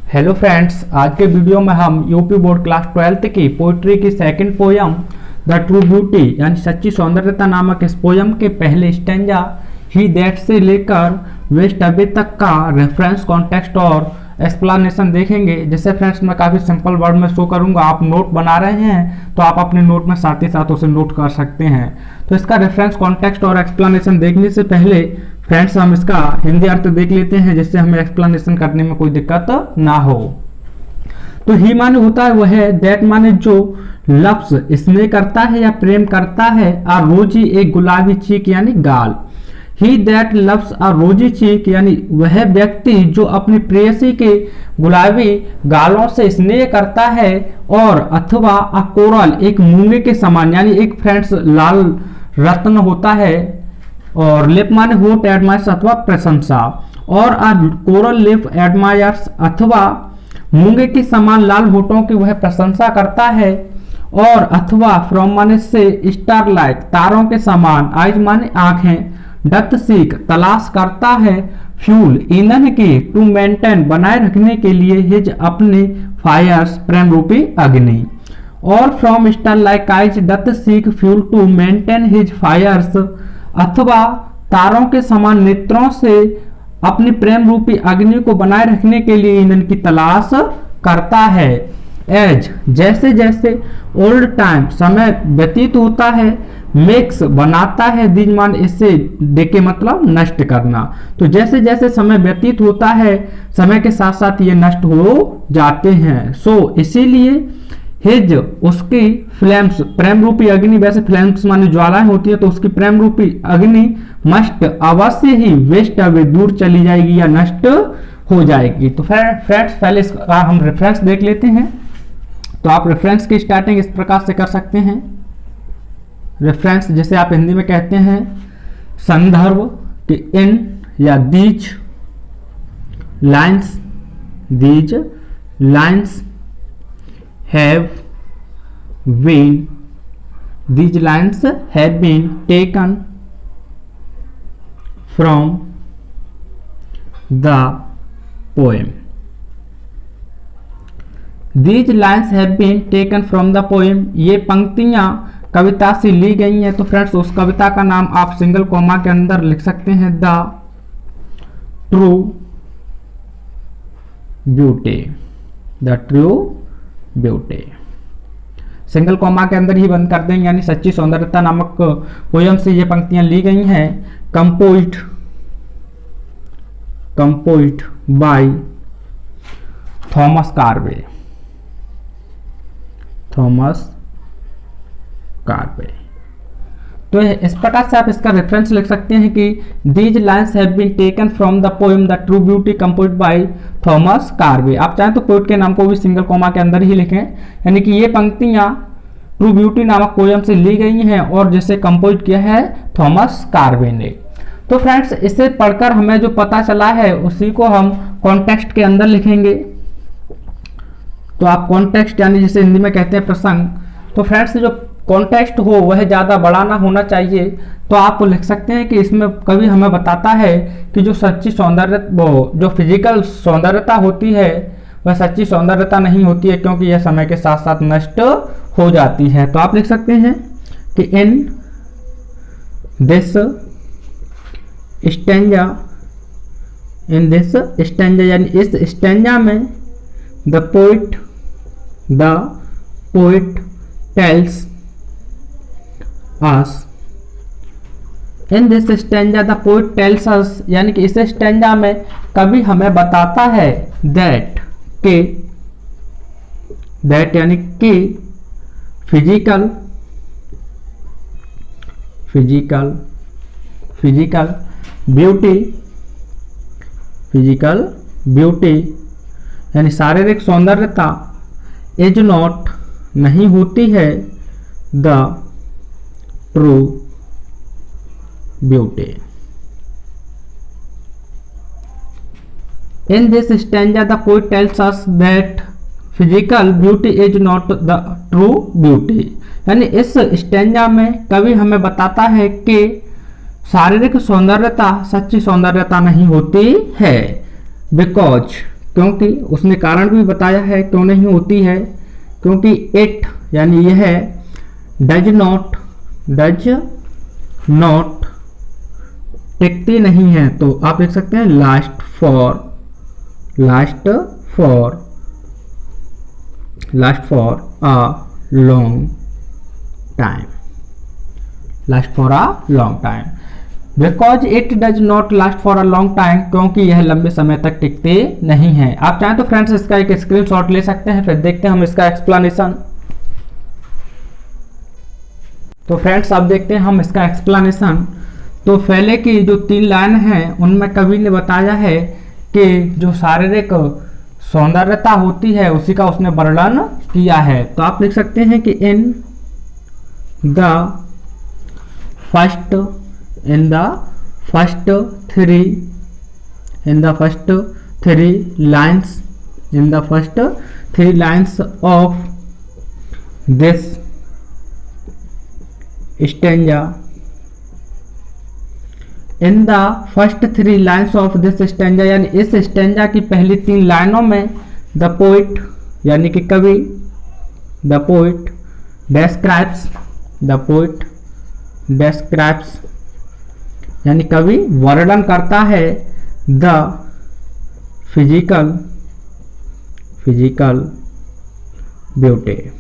Hello friends, आज के video में हम यूपी बोर्ड क्लास 12th की पोइट्री की second poem the true beauty यानी सच्ची सौंदर्यता नामक इस पोयम के पहले स्टेंजा ही दैट से लेकर वेस्ट अवे तक का रेफरेंस कॉन्टेक्स्ट और एक्सप्लेनेशन देखेंगे। जैसे फ्रेंड्स मैं काफ़ी सिंपल वर्ड में शो करूंगा, आप नोट बना रहे हैं तो आप अपने नोट में साथ ही साथ उसे नोट कर सकते हैं। तो इसका रेफरेंस कॉन्टेक्स्ट और एक्सप्लेनेशन देखने से पहले फ्रेंड्स हम इसका हिंदी अर्थ देख लेते हैं, जिससे हमें एक्सप्लेनेशन करने में कोई दिक्कत ना हो। तो ही माने होता है वह है, दैट माने जो, लफ्ज स्नेह करता है या प्रेम करता है, आ रोजी एक गुलाबी चीक यानी गाल। ही दैट लव्स आ रोजी चीक यानी वह व्यक्ति जो अपनी प्रेयसी के गुलाबी गालों से स्नेह करता है, और अथवा अ कोरल एक मूंगे के समान यानी एक फ्रेंड्स लाल रत्न होता है, और लिप माने होठ एडमायर्स अथवा प्रशंसा, और अ कोरल लिप एडमायर्स अथवा मूंगे के समान लाल होठों की वह प्रशंसा करता है, और अथवा फ्रॉम माने से, स्टार लाइक तारों के समान, आइज माने आंखें, डथ सीक तलाश करता है, फ्यूल ईंधन की, टू मेंटेन बनाए रखने के लिए, हिज अपने फायर्स प्रेम रूपी अग्नि, और from star like eyes doth seek fuel to maintain his fires अथवा तारों के समान नेत्रों से अपनी प्रेम रूपी अग्नि को बनाए रखने के लिए ईंधन की तलाश करता है। एज जैसे जैसे, ओल्ड टाइम समय व्यतीत होता है, मेक्स बनाता है, दीज मान इससे देके मतलब नष्ट करना। तो जैसे जैसे समय व्यतीत होता है समय के साथ साथ ये नष्ट हो जाते हैं। सो इसीलिए हिज उसकी फ्लेम्स प्रेम रूपी अग्नि, वैसे फ्लेम्स माने ज्वालाएं होती है, तो उसकी प्रेम रूपी अग्नि मस्ट अवश्य ही वेस्ट अवे दूर चली जाएगी या नष्ट हो जाएगी। तो फ्रेंड्स पहले इसका हम रेफरेंस देख लेते हैं। तो आप रेफरेंस की स्टार्टिंग इस प्रकार से कर सकते हैं। रेफरेंस जैसे आप हिंदी में कहते हैं संदर्भ कि इन या these lines have these lines have been taken from the poem. These lines have been taken from the poem. ये पंक्तियां कविता से ली गई हैं। तो फ्रेंड्स उस कविता का नाम आप सिंगल कॉमा के अंदर लिख सकते हैं, the true beauty, the true beauty. Single comma के अंदर ही बंद कर देंगे, यानी सच्ची सौंदर्यता नामक पोयम से ये पंक्तियां ली गई हैं। Composed by Thomas Karve. तो इस प्रकार से आप इसका रेफरेंस लिख सकते हैं कि these lines have been taken from the poem the true beauty composed by Thomas Carew. आप चाहें तो पोएट के नाम को भी सिंगल कॉमा के अंदर ही लिखें, यानी कि ये पंक्तियां ट्रू ब्यूटी नामक पोएम से ली गई हैं और जिसे कंपोज किया है थॉमस कार्वे ने। तो फ्रेंड्स इसे पढ़कर हमें जो पता चला है उसी को हम कॉन्टेक्स्ट के अंदर लिखेंगे। तो आप कॉन्टेक्स्ट यानी जिसे हिंदी में कहते हैं प्रसंग, तो फ्रेंड्स जो कॉन्टेक्स्ट हो वह ज़्यादा बड़ा ना होना चाहिए। तो आप लिख सकते हैं कि इसमें कवि हमें बताता है कि जो सच्ची सौंदर्य जो फिजिकल सौंदर्यता होती है वह सच्ची सौंदर्यता नहीं होती है, क्योंकि यह समय के साथ साथ नष्ट हो जाती है। तो आप लिख सकते हैं कि इन दिस स्टेंजा यानी इस स्टेंजा में the poet tells us in this stanza the poet tells us यानी कि इस स्टेंजा में कवि हमें बताता है that यानी कि फिजिकल ब्यूटी यानी शारीरिक सौंदर्यता इज नॉट नहीं होती है the true beauty. In this stanza the poet tells us that physical beauty is not the true beauty। यानी इस स्टेंजा में कवि हमें बताता है कि शारीरिक सौंदर्यता सच्ची सौंदर्यता नहीं होती है। बिकॉज क्योंकि उसने कारण भी बताया है क्यों नहीं होती है, क्योंकि इट यानी यह डज नॉट टिकती नहीं है। तो आप लिख सकते हैं last for a long time, because it does not last for a long time, क्योंकि यह लंबे समय तक टिकते नहीं हैं। आप चाहें तो फ्रेंड्स इसका एक स्क्रीनशॉट ले सकते हैं, फिर देखते हैं हम इसका एक्सप्लेनेशन। तो फ्रेंड्स आप देखते हैं हम इसका एक्सप्लेनेशन। तो पहले की जो 3 लाइन हैं उनमें कवि ने बताया है कि जो शारीरिक सौंदर्यता होती है उसी का उसने वर्णन किया है। तो आप लिख सकते हैं कि in the first three lines of this stanza, in the first 3 lines of this stanza, यानी इस स्टेंजा की पहली 3 लाइनों में द पोइट यानी कि कवि, द पोइट डेस्क्राइब्स यानी कवि वर्णन करता है the physical beauty.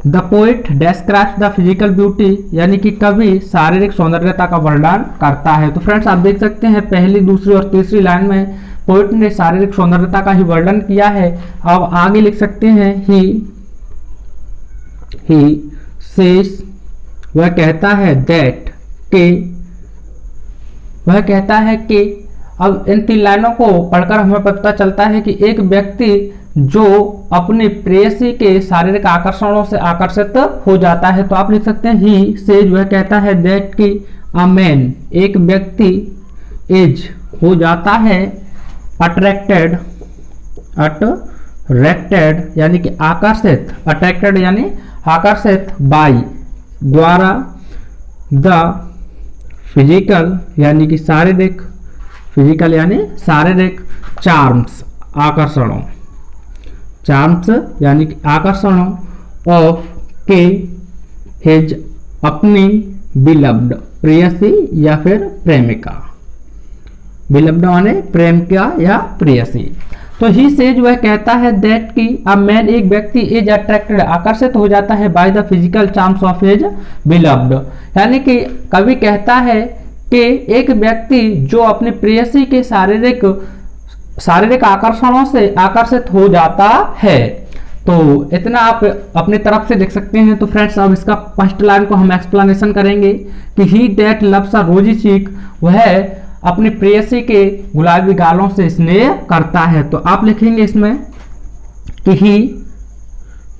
The poet describes the physical beauty यानी कि कवि शारीरिक सौंदर्यता का वर्णन करता है। तो फ्रेंड्स आप देख सकते हैं पहली, दूसरी और तीसरी लाइन में पोइट ने शारीरिक सौंदर्यता का ही वर्णन किया है। अब आगे लिख सकते हैं ही सेज, वह कहता है दैट के, अब इन 3 लाइनों को पढ़कर हमें पता चलता है कि एक व्यक्ति जो अपने प्रेयसी के शारीरिक आकर्षणों से आकर्षित हो जाता है। तो आप लिख सकते हैं ही सेज, वह कहता है दैट कि अ मैन, एक व्यक्ति इज हो जाता है अट्रैक्टेड यानी कि आकर्षित, अट्रैक्टेड यानी आकर्षित बाय द्वारा, द फिजिकल यानी कि शारीरिक, फिजिकल यानी शारीरिक, चार्म्स यानी कि आकर्षणों ऑफ के हिज अपनी बिलव्ड, प्रेयसी या फिर प्रेमिका, बिलव्ड माने प्रेमिका या प्रेयसी। तो ही सेज, वह कहता है दैट कि अ मैन, एक व्यक्ति इज अट्रैक्टेड, आकर्षित हो जाता है by the physical charms of his beloved, यानी कि कवि कहता है कि एक व्यक्ति जो अपनी प्रेयसी के शारीरिक आकर्षणों से आकर्षित हो जाता है। तो इतना आप अपनी तरफ से देख सकते हैं। तो फ्रेंड्स अब इसका फर्स्ट लाइन को हम एक्सप्लेनेशन करेंगे कि ही दैट लव्स अ रोजी चीक, वह अपनी प्रेयसी के गुलाबी गालों से स्नेह करता है। तो आप लिखेंगे इसमें कि ही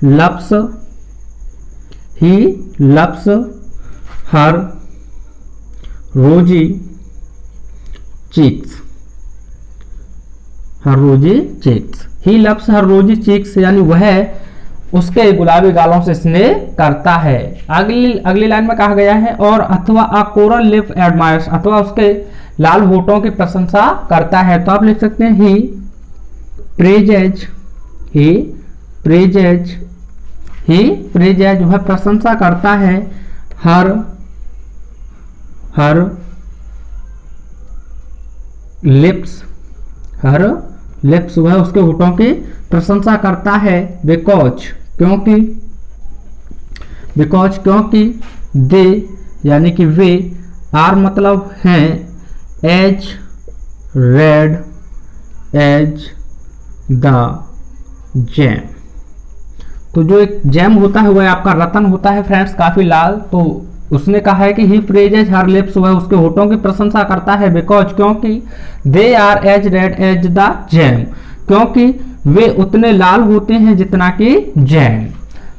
लव्स हर रोजी चीक्स, ही लव्स हर रोजी चीक्स यानी वह उसके गुलाबी गालों से स्नेह करता है। अगली लाइन में कहा गया है और अथवा अ कोरल लिप एडमायर्स, अथवा उसके लाल होठों की प्रशंसा करता है। तो आप लिख सकते हैं ही प्रेजेज, वह प्रशंसा करता है हर लिप्स, वह उसके होठों की प्रशंसा करता है बिकॉज, क्योंकि दे यानी कि वे, आर मतलब हैं, as red as the gem. तो जो एक जैम होता है वह आपका रतन होता है फ्रेंड्स, काफी लाल। तो उसने कहा है कि ही प्रेजेज हर लिप्स, वह उसके होठों की प्रशंसा करता है बिकॉज, क्योंकि they are as red as the gem, क्योंकि वे उतने लाल होते हैं जितना कि जैम।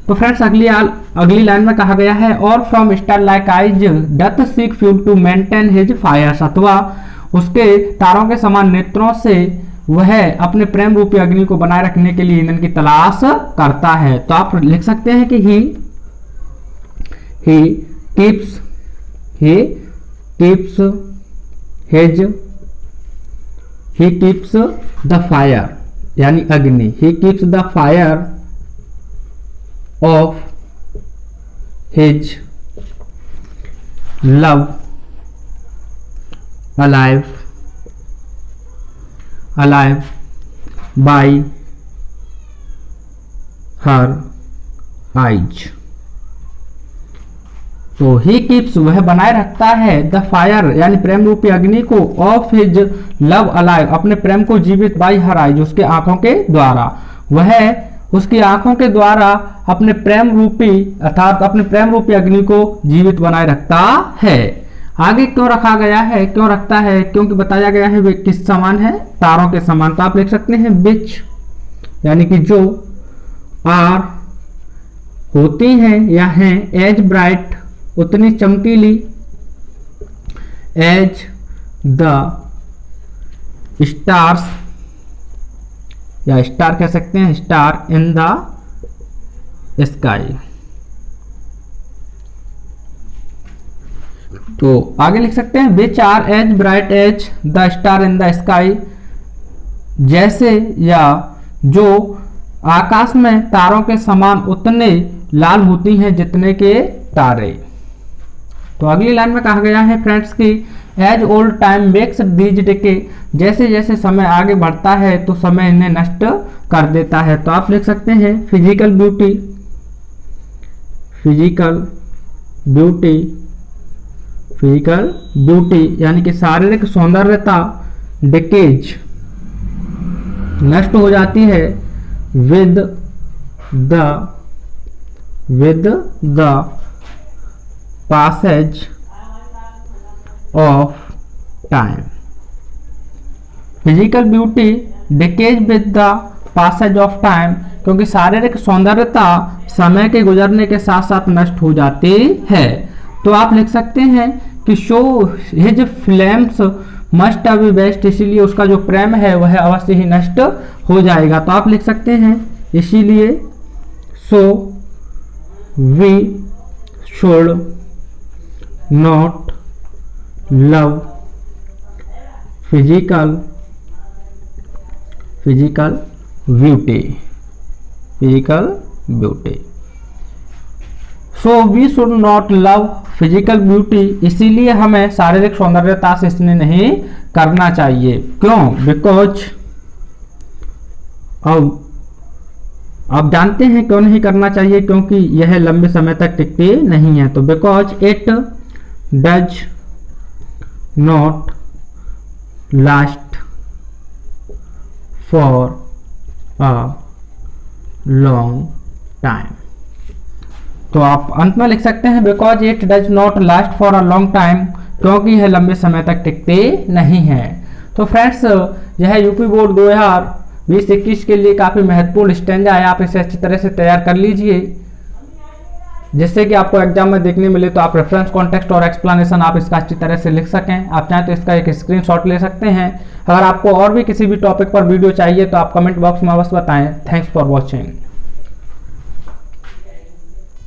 तो फ्रेंड्स अगली लाइन में कहा गया है और from star like eyes doth seek fuel to maintain his fires, अथवा उसके तारों के समान नेत्रों से वह अपने प्रेम रूपी अग्नि को बनाए रखने के लिए ईंधन की तलाश करता है। तो आप लिख सकते हैं कि ही keeps his he keeps the fire यानी अग्नि, he keeps the fire of his love alive bye her eyes. तो ही कीप्स वह बनाए रखता है द फायर यानी प्रेम रूपी अग्नि को ऑफ हिज लव अलाइव अपने प्रेम को जीवित बाय हर आइज उसके आंखों के द्वारा, वह उसकी आंखों के द्वारा अपने प्रेम रूपी अर्थात अपने प्रेम रूपी अग्नि को जीवित बनाए रखता है। आगे क्यों रखा गया है, क्यों रखता है, क्योंकि बताया गया है वे किस समान है, तारों के समान। तो आप लिख सकते हैं विच यानी कि जो, आर होती हैं या हैं, एज ब्राइट उतनी चमकीली, एज द स्टार्स या स्टार कह सकते हैं, स्टार इन द स्काई। तो आगे लिख सकते हैं which are as bright as the star in the sky, जैसे या जो आकाश में तारों के समान उतने लाल होती हैं जितने के तारे। तो अगली लाइन में कहा गया है फ्रेंड्स कि as old time makes these decay, जैसे जैसे समय आगे बढ़ता है तो समय इन्हें नष्ट कर देता है। तो आप लिख सकते हैं फिजिकल ब्यूटी, फिजिकल ब्यूटी यानी कि शारीरिक सौंदर्यता डिकेज नष्ट हो जाती है with the passage of time। Physical beauty decays with the passage of time क्योंकि शारीरिक सौंदर्यता समय के गुजरने के साथ साथ नष्ट हो जाती है। तो आप लिख सकते हैं कि show his flames must be best, इसीलिए उसका जो प्रेम है वह अवश्य ही नष्ट हो जाएगा। तो आप लिख सकते हैं इसीलिए so we should not love physical beauty. So we should not love physical beauty, इसीलिए हमें शारीरिक सौंदर्यता से स्नेह नहीं करना चाहिए। क्यों? बिकॉज अब जानते हैं क्यों नहीं करना चाहिए, क्योंकि यह लंबे समय तक टिकती नहीं है। तो because it does not last for a long time. तो आप अंत में लिख सकते हैं because it does not last for a long time, क्योंकि यह लंबे समय तक टिकते नहीं है। तो फ्रेंड्स यह यूपी बोर्ड 2020-21 के लिए काफ़ी महत्वपूर्ण स्टैंजा है। आप इसे अच्छी तरह से तैयार कर लीजिए जिससे कि आपको एग्जाम में देखने मिले तो आप रेफरेंस कॉन्टेक्स्ट और एक्सप्लेनेशन आप इसका अच्छी तरह से लिख सकें। आप चाहें तो इसका एक स्क्रीनशॉट ले सकते हैं। अगर आपको और भी किसी भी टॉपिक पर वीडियो चाहिए तो आप कमेंट बॉक्स में अवश्य बताएं। Thanks for watching.